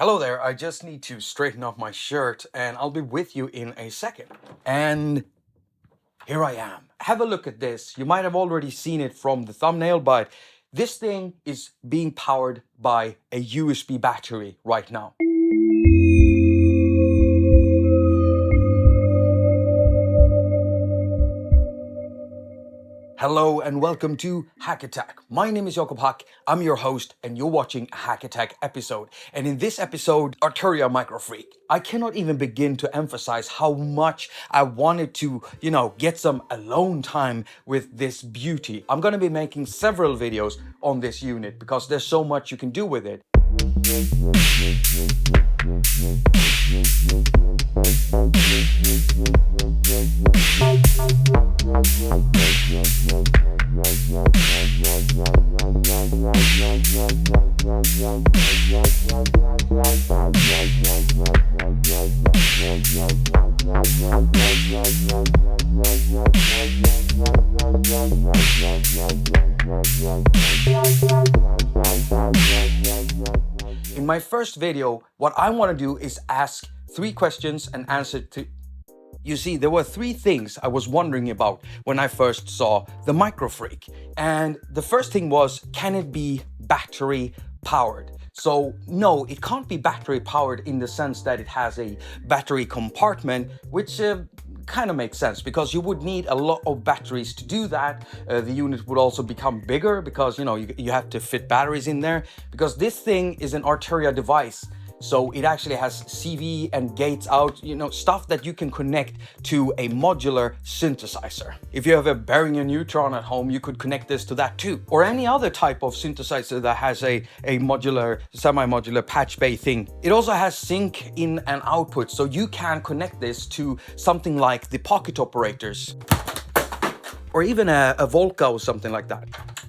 Hello there, I just need to straighten up my shirt and I'll be with you in a second. And here I am. Have a look at this. You might have already seen it from the thumbnail, but this thing is being powered by a USB battery right now. Hello and welcome to haQ. My name is Jakob. I'm your host and you're watching a haQ episode. And in this episode, Arturia MicroFreak. I cannot even begin to emphasize how much I wanted to, get some alone time with this beauty. I'm going to be making several videos on this unit because there's so much you can do with it. In my first video, what I want to do is ask 3 questions and answer to... You see, there were 3 things I was wondering about when I first saw the MicroFreak. And the first thing was, can it be battery powered? So no, it can't be battery powered in the sense that it has a battery compartment, which kind of makes sense because you would need a lot of batteries to do that. The unit would also become bigger because you have to fit batteries in there, because this thing is an Arturia device. So it actually has CV and gates out, stuff that you can connect to a modular synthesizer. If you have a bearing and neutron at home, you could connect this to that too. Or any other type of synthesizer that has a modular, semi-modular patch bay thing. It also has sync in and output, so you can connect this to something like the pocket operators. Or even a Volca or something like that.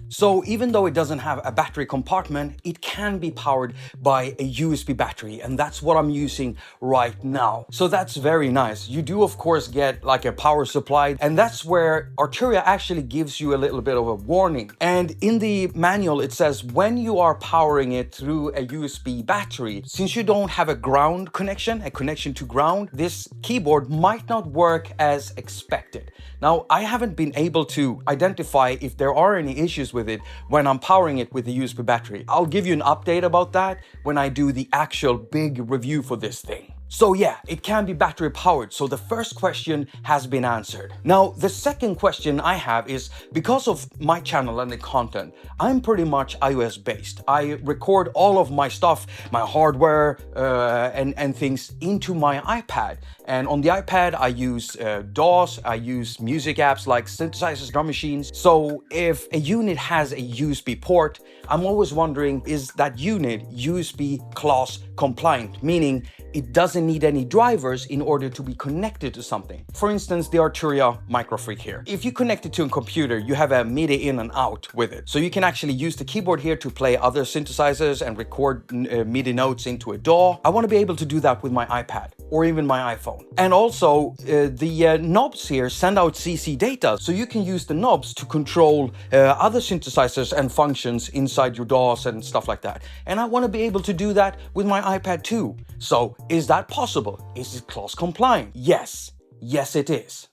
So even though it doesn't have a battery compartment, it can be powered by a USB battery, and that's what I'm using right now. So that's very nice. You do of course get like a power supply, and that's where Arturia actually gives you a little bit of a warning. And in the manual it says when you are powering it through a USB battery, since you don't have a ground connection, a connection to ground, this keyboard might not work as expected. Now, I haven't been able to identify if there are any issues with it when I'm powering it with the USB battery. I'll give you an update about that when I do the actual big review for this thing. So yeah, it can be battery powered. So the first question has been answered. Now, the second question I have is, because of my channel and the content, I'm pretty much iOS based. I record all of my stuff, my hardware and things into my iPad. And on the iPad, I use DAWs, I use music apps like synthesizers, drum machines. So if a unit has a USB port, I'm always wondering, is that unit USB class compliant? Meaning it doesn't need any drivers in order to be connected to something. For instance, the Arturia MicroFreak here. If you connect it to a computer, you have a MIDI in and out with it. So you can actually use the keyboard here to play other synthesizers and record MIDI notes into a DAW. I want to be able to do that with my iPad or even my iPhone. And also the knobs here send out CC data, so you can use the knobs to control other synthesizers and functions inside your DAWs and stuff like that. And I want to be able to do that with my iPad too. So is that possible? Is it class compliant? Yes. Yes, it is.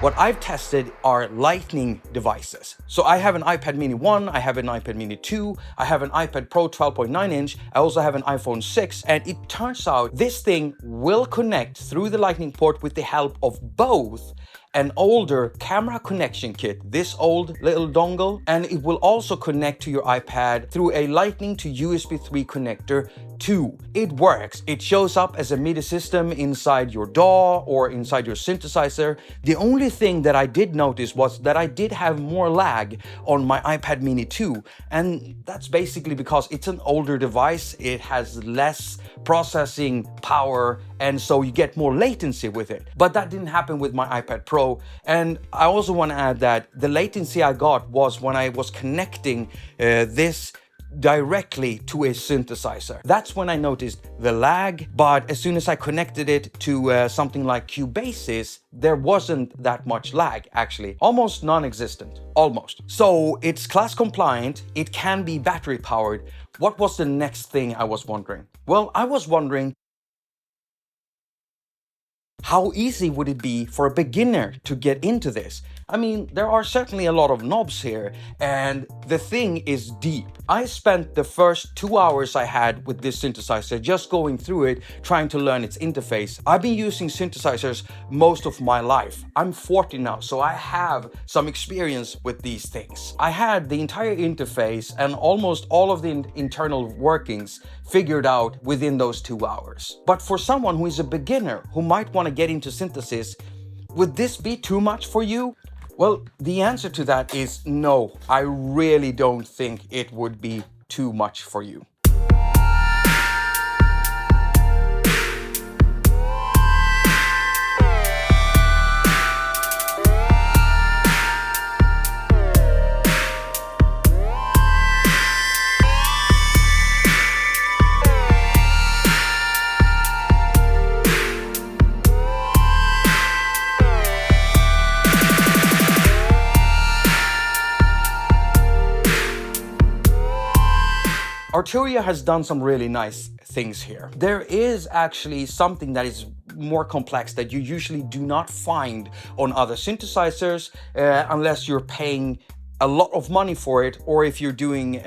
What I've tested are lightning devices. So I have an iPad mini 1, I have an iPad mini 2, I have an iPad Pro 12.9 inch, I also have an iPhone 6, and it turns out this thing will connect through the lightning port with the help of both an older camera connection kit, this old little dongle, and it will also connect to your iPad through a lightning to USB 3 connector 2. It works. It shows up as a MIDI system inside your DAW or inside your synthesizer. The only thing that I did notice was that I did have more lag on my iPad Mini 2, and that's basically because it's an older device. It has less processing power, and so you get more latency with it. But that didn't happen with my iPad Pro. And I also want to add that the latency I got was when I was connecting this directly to a synthesizer. That's when I noticed the lag, but as soon as I connected it to something like Cubasis, there wasn't that much lag, actually. Almost non-existent. Almost. So it's class compliant, it can be battery powered. What was the next thing I was wondering? Well, I was wondering, how easy would it be for a beginner to get into this? I mean, there are certainly a lot of knobs here, and the thing is deep. I spent the first 2 hours I had with this synthesizer just going through it, trying to learn its interface. I've been using synthesizers most of my life. I'm 40 now, so I have some experience with these things. I had the entire interface and almost all of the internal workings figured out within those 2 hours. But for someone who is a beginner, who might want to get into synthesis, would this be too much for you? Well, the answer to that is no. I really don't think it would be too much for you. Arturia has done some really nice things here. There is actually something that is more complex that you usually do not find on other synthesizers unless you're paying a lot of money for it or if you're doing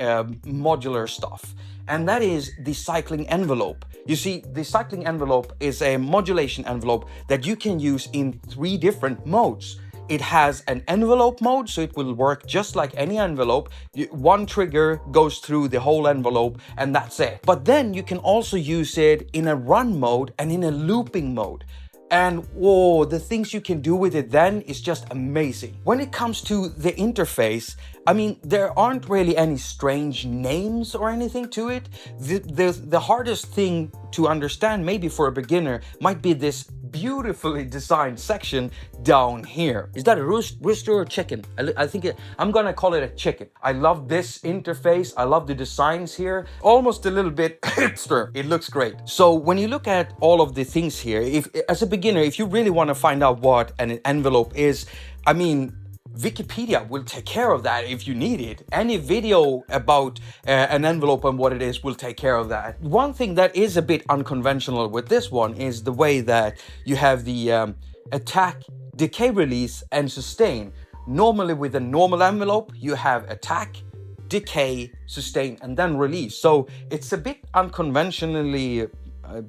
modular stuff. And that is the cycling envelope. You see, the cycling envelope is a modulation envelope that you can use in 3 different modes. It has an envelope mode, so it will work just like any envelope. One trigger goes through the whole envelope and that's it. But then you can also use it in a run mode and in a looping mode. And whoa, the things you can do with it then is just amazing. When it comes to the interface, I mean, there aren't really any strange names or anything to it. The hardest thing to understand maybe for a beginner might be this beautifully designed section down here. Is that a rooster or chicken? I think I'm gonna call it a chicken. I love this interface. I love the designs here. Almost a little bit hipster. It looks great. So when you look at all of the things here, if as a beginner, if you really want to find out what an envelope is, I mean, Wikipedia will take care of that if you need it. Any video about an envelope and what it is will take care of that. One thing that is a bit unconventional with this one is the way that you have the attaQ, decay, release, and sustain. Normally with a normal envelope, you have attaQ, decay, sustain, and then release. So it's a bit unconventionally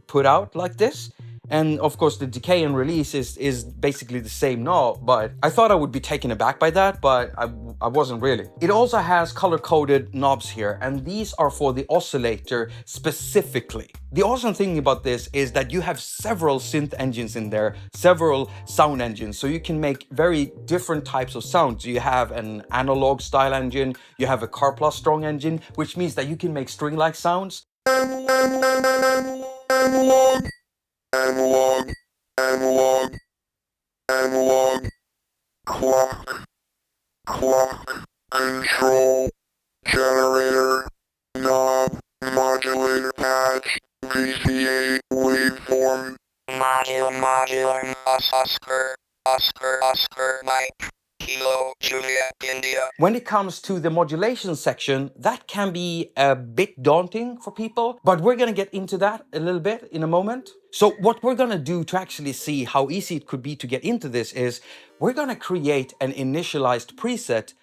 put out like this. And of course, the decay and release is basically the same knob, but I thought I would be taken aback by that, but I wasn't really. It also has color-coded knobs here, and these are for the oscillator specifically. The awesome thing about this is that you have several synth engines in there, several sound engines, so you can make very different types of sounds. You have an analog style engine, you have a Car Plus Strong engine, which means that you can make string-like sounds. Analog, analog, analog, clock, control, generator, knob, modulator patch, VCA, waveform, modular, Oscar, Mike, Kilo, Juliet, India. When it comes to the modulation section, that can be a bit daunting for people, but we're gonna get into that a little bit in a moment. So what we're gonna do to actually see how easy it could be to get into this is we're gonna create an initialized preset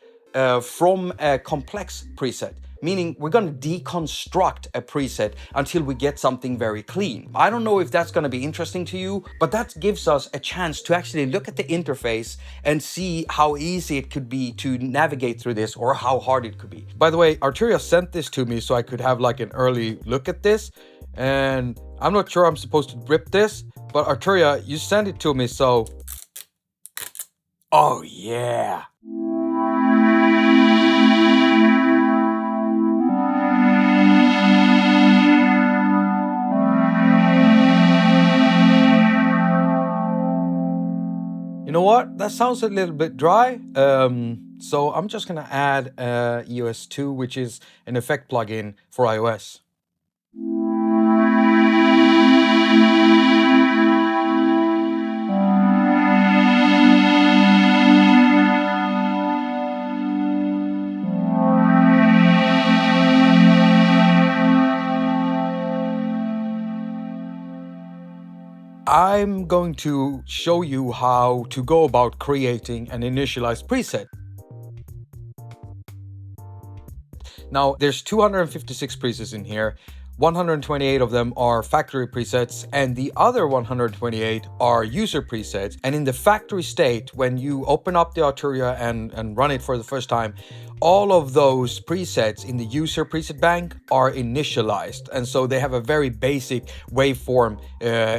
from a complex preset. Meaning we're going to deconstruct a preset until we get something very clean. I don't know if that's going to be interesting to you, but that gives us a chance to actually look at the interface and see how easy it could be to navigate through this or how hard it could be. By the way, Arturia sent this to me so I could have like an early look at this. And I'm not sure I'm supposed to rip this, but Arturia, you sent it to me, so... Oh yeah! You know what? That sounds a little bit dry. So I'm just gonna add EOS 2, which is an effect plugin for iOS. I'm going to show you how to go about creating an initialized preset. Now, there's 256 presets in here. 128 of them are factory presets, and the other 128 are user presets. And in the factory state, when you open up the Arturia and run it for the first time, all of those presets in the user preset bank are initialized, and so they have a very basic waveform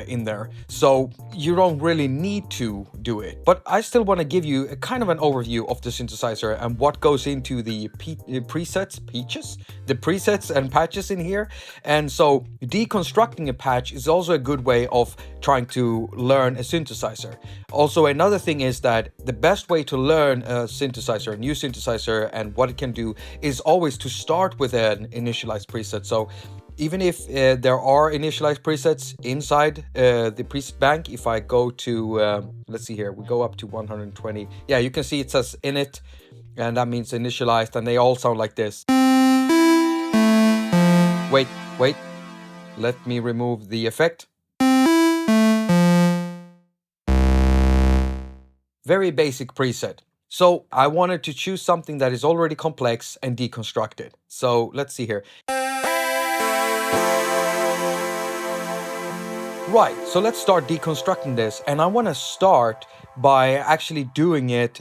in there. So you don't really need to do it. But I still want to give you a kind of an overview of the synthesizer and what goes into the presets and patches in here. And so deconstructing a patch is also a good way of trying to learn a synthesizer. Also, another thing is that the best way to learn a synthesizer, a new synthesizer, and what it can do is always to start with an initialized preset. So even if there are initialized presets inside the preset bank, if I go to, let's see here, we go up to 120. Yeah, you can see it says init, and that means initialized, and they all sound like this. Wait, let me remove the effect. Very basic preset. So I wanted to choose something that is already complex and deconstruct it. So let's see here. Right, so let's start deconstructing this, and I want to start by actually doing it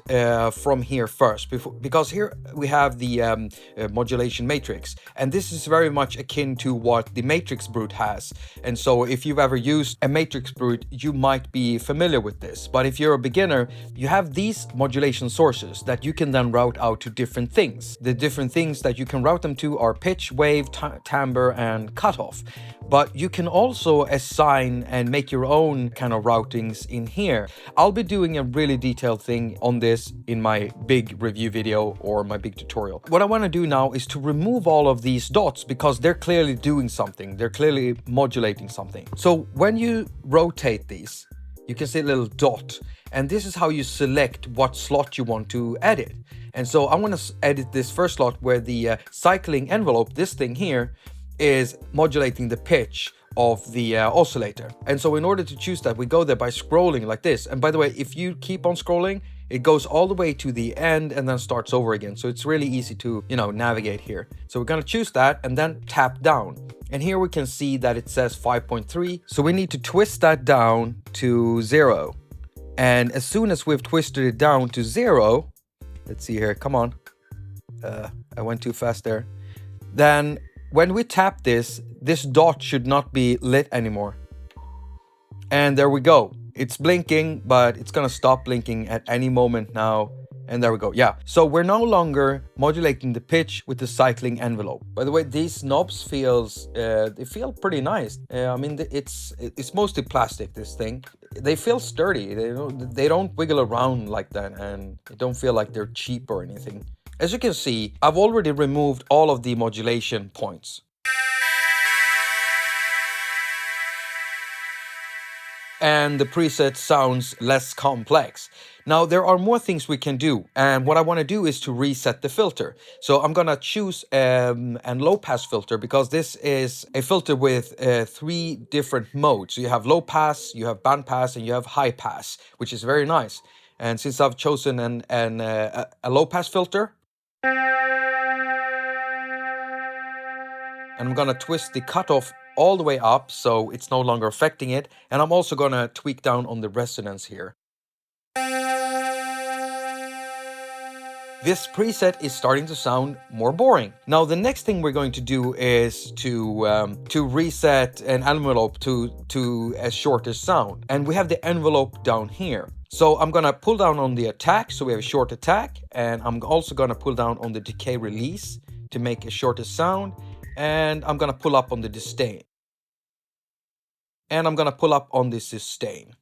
from here first, because here we have the modulation matrix, and this is very much akin to what the matrix brute has. And so if you've ever used a matrix brute, you might be familiar with this. But if you're a beginner, you have these modulation sources that you can then route out to different things. The different things that you can route them to are pitch, wave, timbre, and cutoff. But you can also assign and make your own kind of routings in here. I'll be doing a really detailed thing on this in my big review video or my big tutorial. What I want to do now is to remove all of these dots because they're clearly doing something. They're clearly modulating something. So when you rotate these, you can see a little dot, and this is how you select what slot you want to edit. And so I'm going to edit this first slot where the cycling envelope, this thing here, is modulating the pitch of the oscillator. And so in order to choose that, we go there by scrolling like this. And by the way, if you keep on scrolling, it goes all the way to the end and then starts over again. So it's really easy to, navigate here. So we're going to choose that and then tap down. And here we can see that it says 5.3. So we need to twist that down to 0. And as soon as we've twisted it down to 0, let's see here, come on. I went too fast there. Then when we tap this dot should not be lit anymore. And there we go. It's blinking, but it's gonna stop blinking at any moment now. And there we go. Yeah. So we're no longer modulating the pitch with the cycling envelope. By the way, these knobs they feel pretty nice. I mean, it's mostly plastic, this thing. They feel sturdy. They don't wiggle around like that, and they don't feel like they're cheap or anything. As you can see, I've already removed all of the modulation points. And the preset sounds less complex. Now, there are more things we can do, and what I want to do is to reset the filter. So I'm going to choose a low-pass filter, because this is a filter with 3 different modes. So you have low pass, you have band pass, and you have high pass, which is very nice. And since I've chosen a low-pass filter, and I'm going to twist the cutoff all the way up so it's no longer affecting it. And I'm also going to tweak down on the resonance here. This preset is starting to sound more boring. Now the next thing we're going to do is to reset an envelope to a shorter sound, and we have the envelope down here. So I'm gonna pull down on the attaQ, so we have a short attaQ, and I'm also gonna pull down on the decay release to make a shorter sound, and I'm gonna pull up on the disdain, and I'm gonna pull up on the sustain.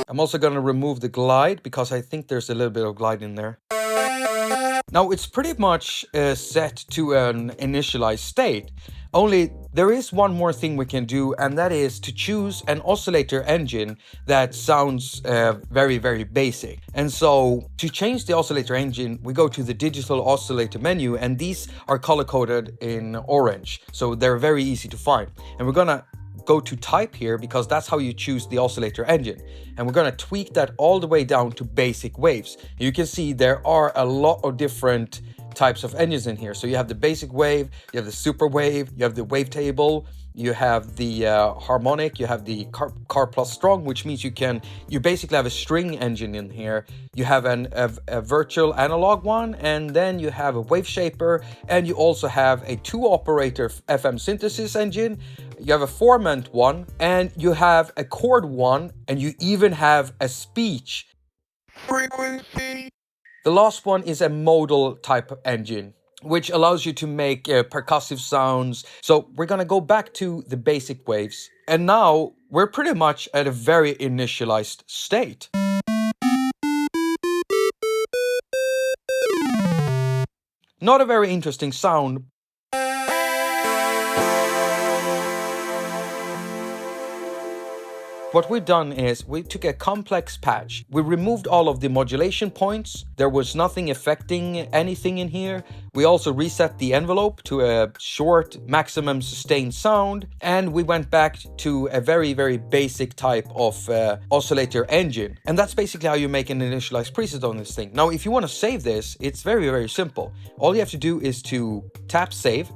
I'm also going to remove the glide because I think there's a little bit of glide in there. Now it's pretty much set to an initialized state, only there is one more thing we can do, and that is to choose an oscillator engine that sounds very, very basic. And so to change the oscillator engine, we go to the digital oscillator menu, and these are color coded in orange, so they're very easy to find. And we're gonna go to type here because that's how you choose the oscillator engine, and we're going to tweak that all the way down to basic waves. You can see there are a lot of different types of engines in here. So you have the basic wave, you have the super wave, you have the wavetable, you have the harmonic, you have the car plus strong, which means you basically have a string engine in here. You have a virtual analog one, and then you have a wave shaper, and you also have a 2-operator FM synthesis engine. You have a formant one, and you have a chord one, and you even have a speech frequency. The last one is a modal type of engine, which allows you to make percussive sounds. So we're gonna go back to the basic waves, and now we're pretty much at a very initialized state. Not a very interesting sound. What we've done is we took a complex patch. We removed all of the modulation points. There was nothing affecting anything in here. We also reset the envelope to a short maximum sustained sound, and we went back to a very, very basic type of oscillator engine. And that's basically how you make an initialized preset on this thing. Now, if you want to save this, it's very, very simple. All you have to do is to tap save,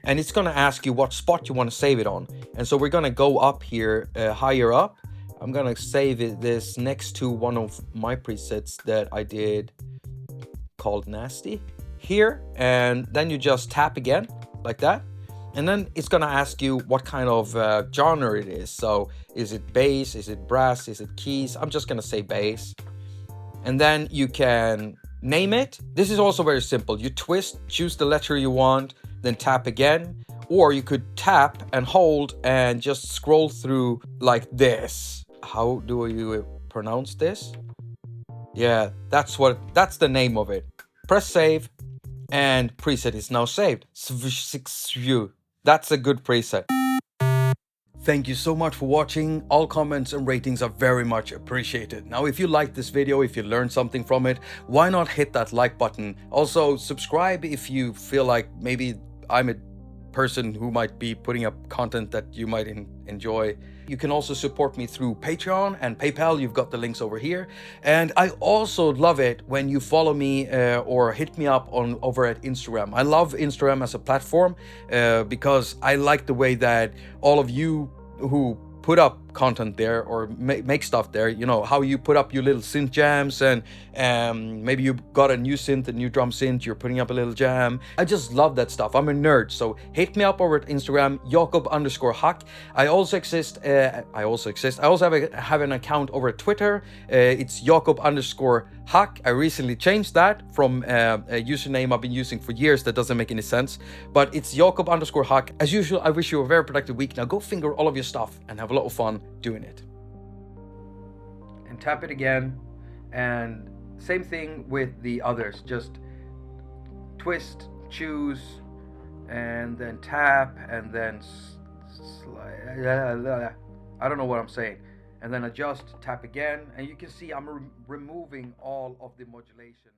and it's going to ask you what spot you want to save it on. And so we're going to go up here, higher up. I'm going to save this next to one of my presets that I did called Nasty here. And then you just tap again like that. And then it's going to ask you what kind of genre it is. So is it bass? Is it brass? Is it keys? I'm just going to say bass. And then you can name it. This is also very simple. You twist, choose the letter you want, then tap again. Or you could tap and hold and just scroll through like this. How do you pronounce this? Yeah, that's the name of it. Press save, and preset is now saved. That's a good preset. Thank you so much for watching. All comments and ratings are very much appreciated. Now, if you liked this video, if you learned something from it, why not hit that like button? Also, subscribe if you feel like maybe I'm a person who might be putting up content that you might enjoy. You can also support me through Patreon and PayPal. You've got the links over here. And I also love it when you follow me or hit me up over at Instagram. I love Instagram as a platform because I like the way that all of you who put up content there or make stuff there, you know, how you put up your little synth jams, and maybe you got a new synth, a new drum synth, you're putting up a little jam. I just love that stuff. I'm a nerd, so hit me up over at Instagram, Jakob_haQ. I also exist. I also have an account over at Twitter. It's Jakob_haQ. I recently changed that from a username I've been using for years that doesn't make any sense, but it's Jakob_haQ. As usual, I wish you a very productive week. Now go finger all of your stuff and have a lot of fun doing it. And tap it again, and same thing with the others. Just twist, choose, and then tap, and then slide. I don't know what I'm saying. And then adjust, tap again, and you can see I'm removing all of the modulation.